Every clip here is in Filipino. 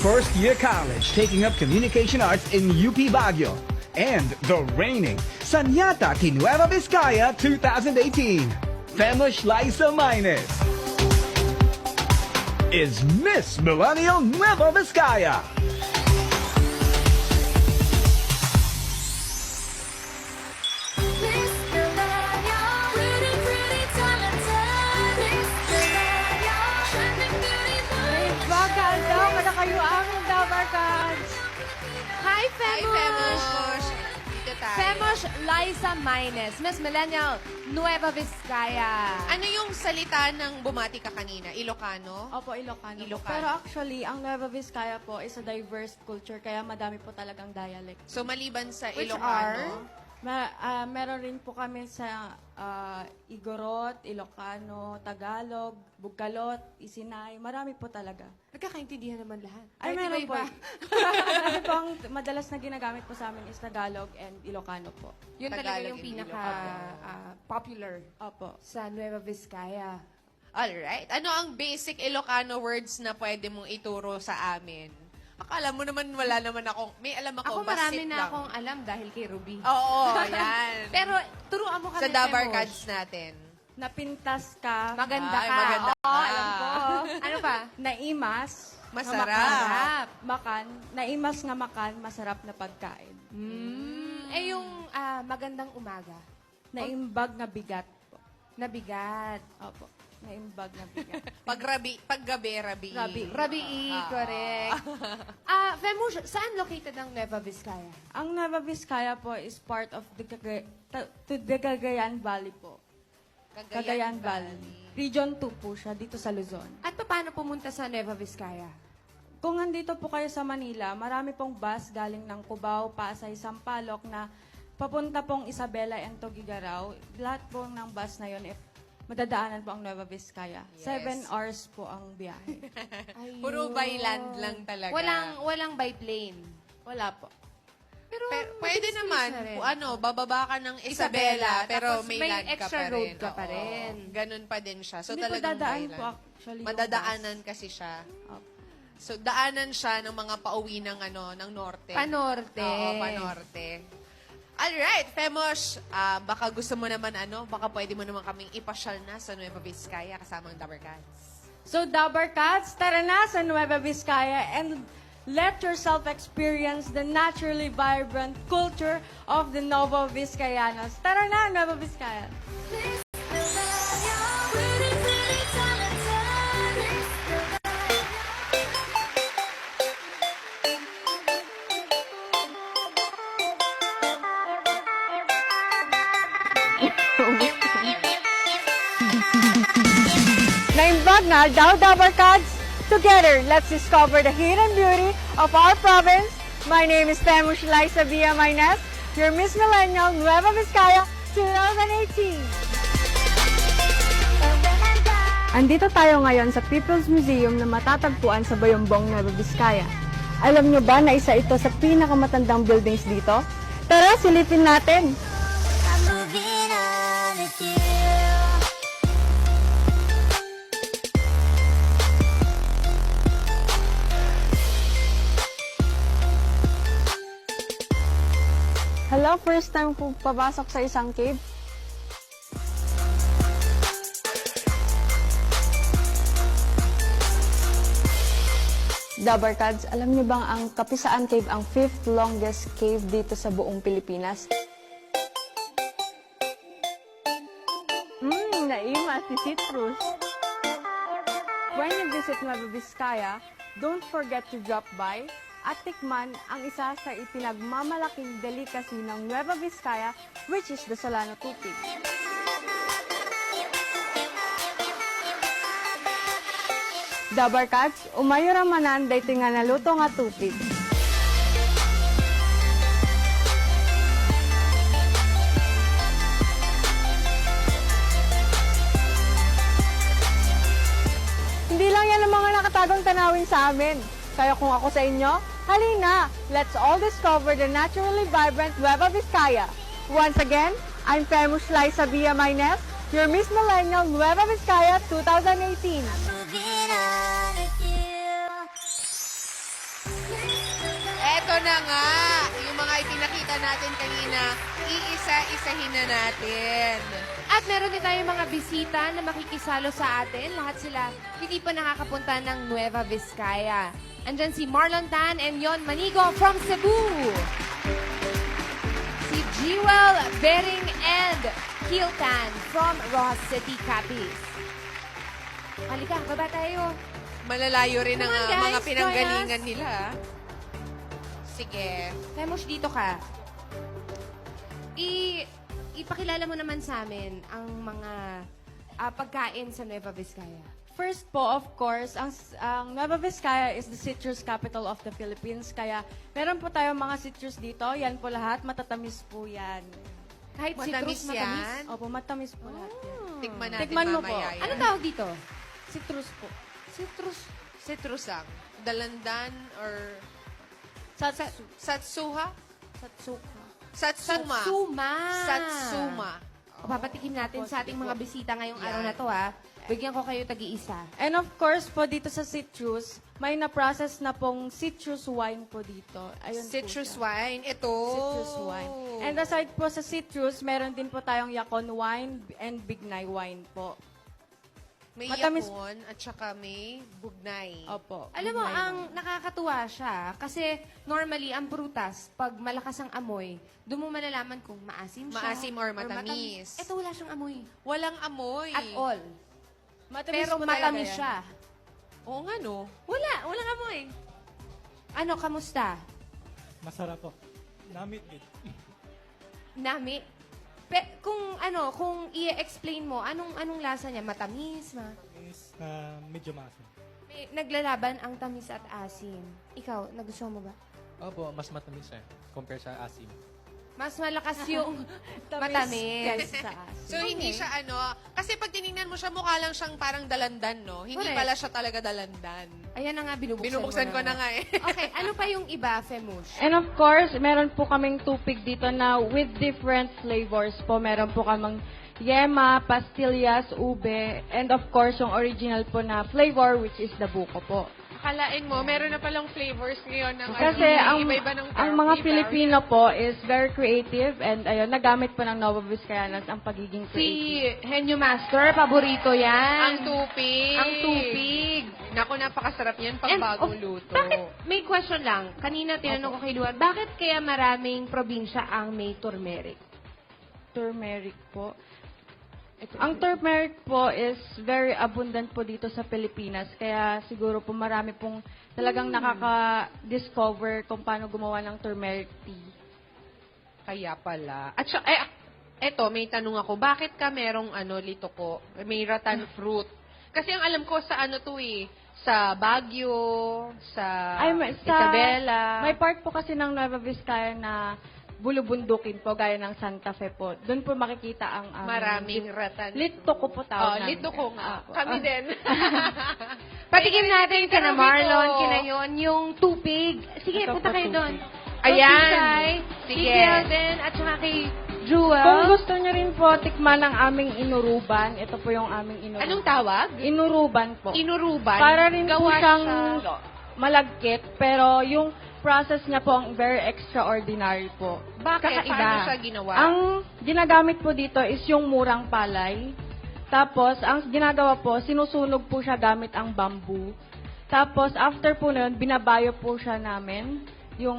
first-year college taking up communication arts in UP Baguio. And the reigning Sanyata Nueva Vizcaya 2018, Femush Liza Mines, is Miss Millennial Nueva Vizcaya. Bagal daw, kada kayo ang Dabarkads. Hi, Hi, Femush! Femush! Dito tayo. Femush Liza Mines, Miss Millennial Nueva Vizcaya. Ano yung salita ng bumati ka kanina? Ilocano? Opo, Ilocano. Ilocano. Pero actually, ang Nueva Vizcaya po is a diverse culture, kaya madami po talagang dialect. So, maliban sa Which Ilocano, Meron rin po kami sa Igorot, Ilocano, Tagalog, Bugalot, Isinay. Marami po talaga. Nagkakaintindihan naman lahat. Ay, Kahit meron po. iba-iba. Kasi po, ang madalas na ginagamit po sa amin is Tagalog and Ilocano po. Yun talaga Tagalog yung and pinaka-popular Opo. sa Nueva Vizcaya. alright. Ano ang basic Ilocano words na pwede mong ituro sa amin? Akala mo naman wala naman akong, may alam Ako ako, marami basit na lang. akong alam dahil kay Ruby. Oo, yan. Pero turuan mo kami, sa Dabarkads Femush. natin. Napintas ka, Maganda Ay, ka. maganda Oo, ka. alam ko. Ano pa? naimas, Masarap. Masarap. makan, naimas nga makan, masarap na pagkain. Eh yung magandang umaga. Naimbag na bigat po. Nabigat. Opo. Naimbag na bigat. Paggabi, rabi. Rabii, correct. Femush, saan located ang Nueva Vizcaya? Ang Nueva Vizcaya po is part of the Cagayan Valley po. Cagayan Valley. Region 2 po siya, dito sa Luzon. At paano pumunta sa Nueva Vizcaya? Kung nandito po kayo sa Manila, marami pong bus galing ng Cubao, Pasay, Sampaloc na papunta pong Isabela and Tugigaraw. Lahat po ng bus na yon, madadaanan po ang Nueva Vizcaya. Yes. 7 hours po ang biyahe. Puro by land lang talaga. Walang by plane. Wala po. Pero, Pwede mabilis naman, na rin. bababa ka ng Isabela, pero tapos may may land ka extra pa rin. road ka pa Oo, rin. ganun pa din siya. So, Hindi po talagang dadaan by po land. actually yung Madadaanan kasi siya. Opo. So, daanan siya ng mga pauwi ng, ng norte. Panorte. Oo, panorte. Alright, Femosh, baka gusto mo naman, baka pwede mo naman kaming ipasyal na sa Nueva Vizcaya kasama ang Dabarkads. So, Dabarkads, tara na sa Nueva Vizcaya and let yourself experience the naturally vibrant culture of the Nueva Vizcayanos. Tara na, Nueva Vizcaya! Naimbag na, daw Dabarkads! Together, let's discover the hidden beauty of our province. My name is Femush Liza Villa Mines, your Miss Millennial Nueva Vizcaya 2018. Andito tayo ngayon sa People's Museum na matatagpuan sa Bayambong, Nueva Vizcaya. Alam nyo ba na isa ito sa pinakamatandang buildings dito? Tara, silipin natin! Hello, first time po papasok sa isang cave. Dabarkads, alam niyo bang ang Kapisaan Cave ang 5th longest cave dito sa buong Pilipinas? Naima si Citrus. When you visit Nueva Vizcaya, don't forget to drop by at tikman ang isa sa ipinagmamalaking delicacy ng Nueva Vizcaya, which is the Solano Tupig. Dabarkads, umayo ramanan daytoy nga naluto nga tupig. Hindi lang yan ang mga nakatagong tanawin sa amin. Kaya kung ako sa inyo, halina, let's all discover the naturally vibrant Nueva Vizcaya. Once again, I'm Femush Liza Villa Mines, your Miss Millennial Nueva Vizcaya 2018. Eto na nga, yung mga ipinakita natin kanina, iisa-isahin na natin. At meron din tayong mga bisita na makikisalo sa atin. Lahat sila hindi pa nakakapunta ng Nueva Vizcaya. Andyan si Marlon Tan and Yon Manigo from Cebu. Si Jewel Bering and Kiel Tan from Rojas City, Capiz. Halika, baba tayo. Malalayo rin ang Come on, guys, mga pinanggalingan join us. nila. Sige. Femosh, dito ka. Ipakilala mo naman sa amin ang mga pagkain sa Nueva Vizcaya. First po, of course, ang Nueva Vizcaya is the citrus capital of the Philippines. Kaya meron po tayong mga citrus dito. Yan po lahat. Matatamis po yan. Kahit Matamis citrus, yan? matamis. Opo, matamis po lahat yan. Tikman natin Tikman mo mamaya po. yan. Ano tawag dito? Citrus po. Citrus. Citrusang. Dalandan or Satsu. Satsuha? Satsuka. Satsuma. Satsuma. Satsuma. O, papatikim natin sa ating mga bisita ngayong araw na to, ha. Bigyan ko kayo tag-iisa. And of course po, dito sa citrus, may na-process na pong citrus wine po dito. Ayun po Citrus siya. wine. Ito. Citrus wine. And aside po sa citrus, meron din po tayong Yacon wine and Bignay wine po. May matamis- yapon at saka may bugnay. Opo. Alam mo, Bignay ang wine. nakakatuwa siya, kasi normally, ang prutas, pag malakas ang amoy, doon mo malalaman kung maasim siya. Maasim or matamis. Ito wala siyang amoy. Walang amoy. At all. Matamis Pero po talaga matamis yan. siya. Oo nga, no? Walang amoy. Ano, kamusta? Masarap po. Namit din. Nami? Kung i-explain mo, anong lasa niya? Matamis, Is na medyo maasim. May naglalaban ang tamis at asim. Ikaw, nagustuhan mo ba? Opo, mas matamis compare sa asim. Mas malakas yung Tamis matamis. kaysa sa asin. So, hindi siya kasi pag tinignan mo siya, mukha lang siyang parang dalandan, no? Hindi Correct. pala siya talaga dalandan. Ayan na nga, Binubuksan ko na nga eh. Okay, ano pa yung iba, Femush? And of course, meron po kaming tupig dito na with different flavors po. Meron po kaming yema, pastillas, ube, and of course, yung original po na flavor, which is the buko po. Akalain mo, meron na palang flavors ngayon ng Kasi ang mga Filipino po is very creative and ayun, nagamit po ng Nova Vizcayanas ang pagiging Si creative. Henyo Master, paborito yan. Ang tupig. Ang tupig. Naku, napakasarap yan pag And, bagong of- luto. Bakit, may question lang. Kanina tinanong ko kay Luan, bakit kaya maraming probinsya ang may turmeric? Turmeric po. Ang turmeric po is very abundant po dito sa Pilipinas. Kaya siguro po marami pong talagang nakaka-discover kung paano gumawa ng turmeric tea. Kaya pala. At siya, eto, may tanong ako. Bakit ka merong lito ko? May rattan fruit. Kasi ang alam ko sa sa Baguio, sa Isabela. May part po kasi ng Nueva Vizcaya na bulubundukin po, gaya ng Santa Fe po. Doon po makikita ang Maraming rattan. Lito ko po tawag namin. Lito ko nga. Opo. Kami din. Patikim natin ka na Pero Marlon, dito- kinayon, yung tupig. Sige, Ito punta po, kayo tupig. doon. Ayan. Si Sige. Kelvin at saka kay Jewel. Kung gusto niyo rin po tikman ang aming inuruban, ito po yung aming inuruban. Anong tawag? Inuruban po. Inuruban. Para rin po Gawa siyang sa- malagkit, pero yung process niya po ang very extraordinary po. Bakit? Kakaiba. Paano siya ginawa? Ang ginagamit po dito is yung murang palay. Tapos, ang ginagawa po, sinusunog po siya gamit ang bamboo. Tapos, after po nun, binabayo po siya namin. Yung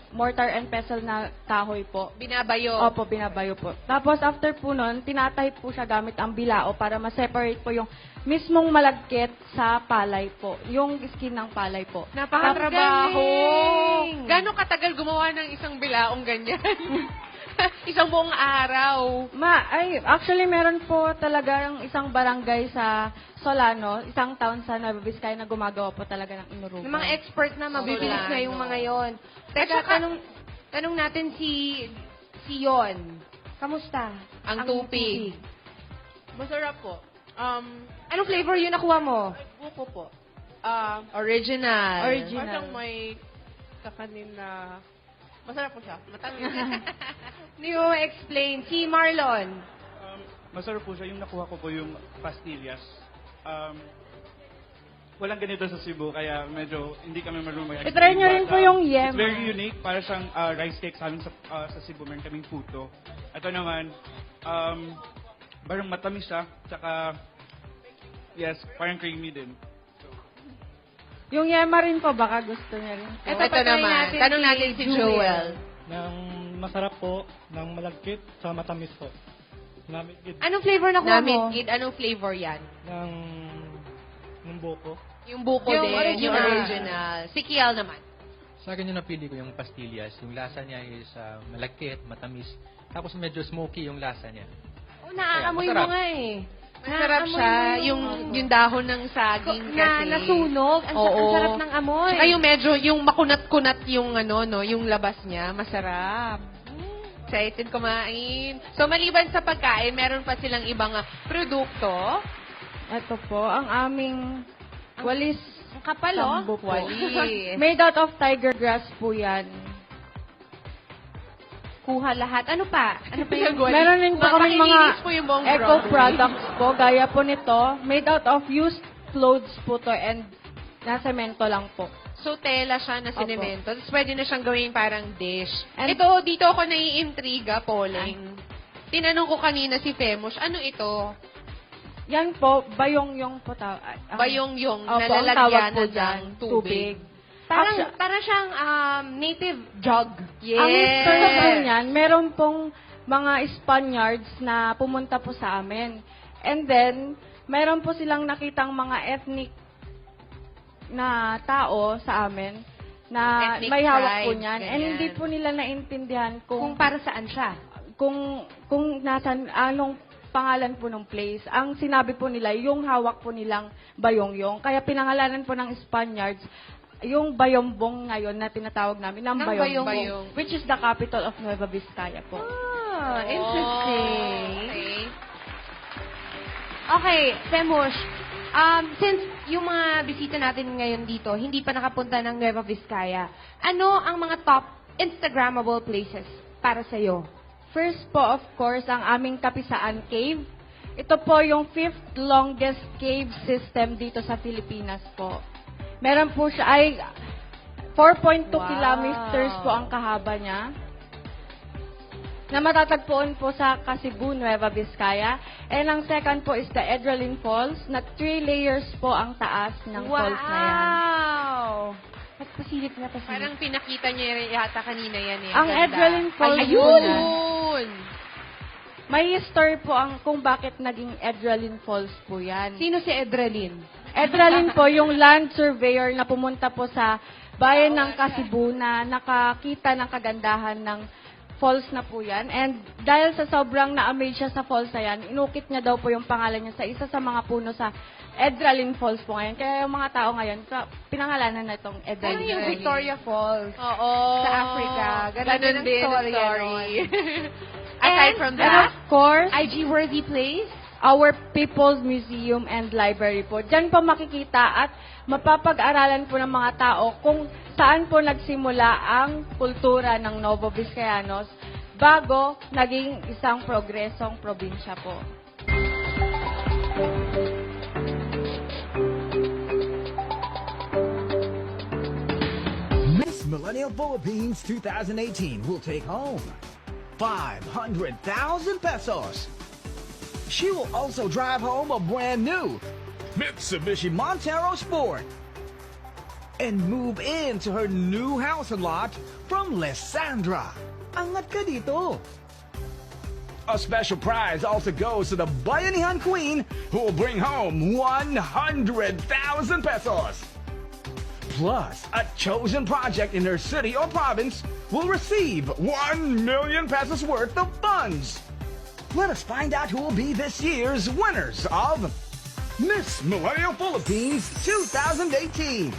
mortar and pestle na kahoy po. Binabayo. Opo, binabayo po. Tapos, after po nun, tinatahid po siya gamit ang bilao para ma-separate po yung mismong malagkit sa palay po. Yung skin ng palay po. Napakatrabaho. Galing. Gano'ng katagal gumawa ng isang bilaong ganyan? Isang buong araw. Actually, meron po talaga yung isang barangay sa Solano, isang town sa Nueva Vizcaya na gumagawa po talaga ng inuruban. Ng mga expert na mabibilis Solano. na yung mga yon. At Teka, saka- tanong natin si Yon. Kamusta? Ang tupig. Masarap po. Anong flavor yung nakuha mo? Buko po. Original. Parang may kakanin na... Masarap po siya. Matamis. Hindi mo explain. Si Marlon. Masarap po siya. Yung nakuha ko po yung pastillas. walang ganito sa Cebu, kaya medyo hindi kami marunong mag-explain. I-try nyo rin But, po yung yema. It's very unique. Para siyang rice cake sa amin sa Cebu. Meron kaming puto. Ito naman, parang matamis siya. Tsaka, yes, parang creamy din. Yung yema rin po, baka gusto niya rin po. Ito naman. Tanong natin si Joel. Ng masarap po, ng malagkit, sa matamis po. Namigid Anong flavor na kuha mo? Namit anong flavor yan? ng buko. Yung buko Yung din, original. yung original. Si Kiel naman. Sa akin yung napili ko yung pastillas. Yung lasa niya is malagkit, matamis. Tapos medyo smoky yung lasa niya. Oh, naaamoy Masarap. mo nga eh. Masarap Naaamoy siya. mo Yung dahon ng saging kasi. nasunog. Ang Oo. sarap ng amoy. Tsaka yung medyo, yung makunat-kunat yung yung labas niya. Masarap. Excited kumain. So, maliban sa pagkain, meron pa silang ibang produkto. Ito po, ang aming walis Ang kapal, oh. sambo po. Walis. Made out of tiger grass po yan. Kuha lahat. Ano pa? Ano pa yung Meron rin po kami mga Pakilinis po yung buong eco grocery. products po, gaya po nito. Made out of used clothes po to and nasemento lang po. So, tela siya na Opo. sinemento. Tapos, pwede na siyang gawing parang dish. And- Dito ako naiintriga, Pauling. Tinanong ko kanina si Femosh, ano ito? Yan po, bayong-yung po Bayong-yung, Opo, ang nalalagyan tawag po ng dyan, tubig. Para siyang native jug. Yes. Ang history po niyan, meron pong mga Spaniards na pumunta po sa amin. And then, meron po silang nakitang mga ethnic na tao sa amin na Ethnic may hawak po tribes, niyan. And ganyan. hindi po nila naintindihan Kung para saan siya. kung nasan, anong pangalan po ng place. Ang sinabi po nila, yung hawak po nilang Bayongyong. Kaya pinangalanan po ng Spaniards, yung Bayombong ngayon na tinatawag namin ng Ng Bayombong, Bayongbong. which is the capital of Nueva Vizcaya po. Ah, interesting. Okay. Okay, Femosh. Since yung mga bisita natin ngayon dito, hindi pa nakapunta ng Nueva Vizcaya, ano ang mga top Instagrammable places para sa'yo? First po, of course, ang aming Kapisaan Cave. Ito po yung 5th longest cave system dito sa Pilipinas po. Meron po siya, ay 4.2 Wow. kilometers po ang kahaba niya. Na matatagpuan po sa Cebu, Nueva Vizcaya. And ang second po is the Edralin Falls, na 3 layers po ang taas ng falls na yan. Wow! Pasilip na pasilip. Parang pinakita niya yata kanina yan eh. Ang ganda. Edralin Falls po Ayun! yan. May story po ang kung bakit naging Edralin Falls po yan. Sino si Edralin? Edralin po yung land surveyor na pumunta po sa bayan ng Cebu na nakakita ng kagandahan ng falls na po yan. And dahil sa sobrang na-amaze siya sa falls na yan, inukit niya daw po yung pangalan niya sa isa sa mga puno sa Edralin Falls po ngayon. Kaya yung mga tao ngayon, pinangalanan na itong Ano Edralin. yung Victoria Falls? Oo. Sa Africa. Ganun din ang din ang story, story. And, Aside from And that, of course, IG-worthy place? our People's Museum and Library po. Diyan po makikita at mapapag-aralan po ng mga tao kung saan po nagsimula ang kultura ng Novo Vizcayanos bago naging isang progresong probinsya po. Miss Millennial Philippines 2018 will take home 500,000 pesos. She will also drive home a brand new Mitsubishi Montero Sport and move into her new house and lot from Lysandra. Angat ka dito. A special prize also goes to the Bayanihan Queen, who will bring home 100,000 pesos. Plus, a chosen project in her city or province will receive 1 million pesos worth of funds. Let us find out who will be this year's winners of Miss Millennial Philippines 2018.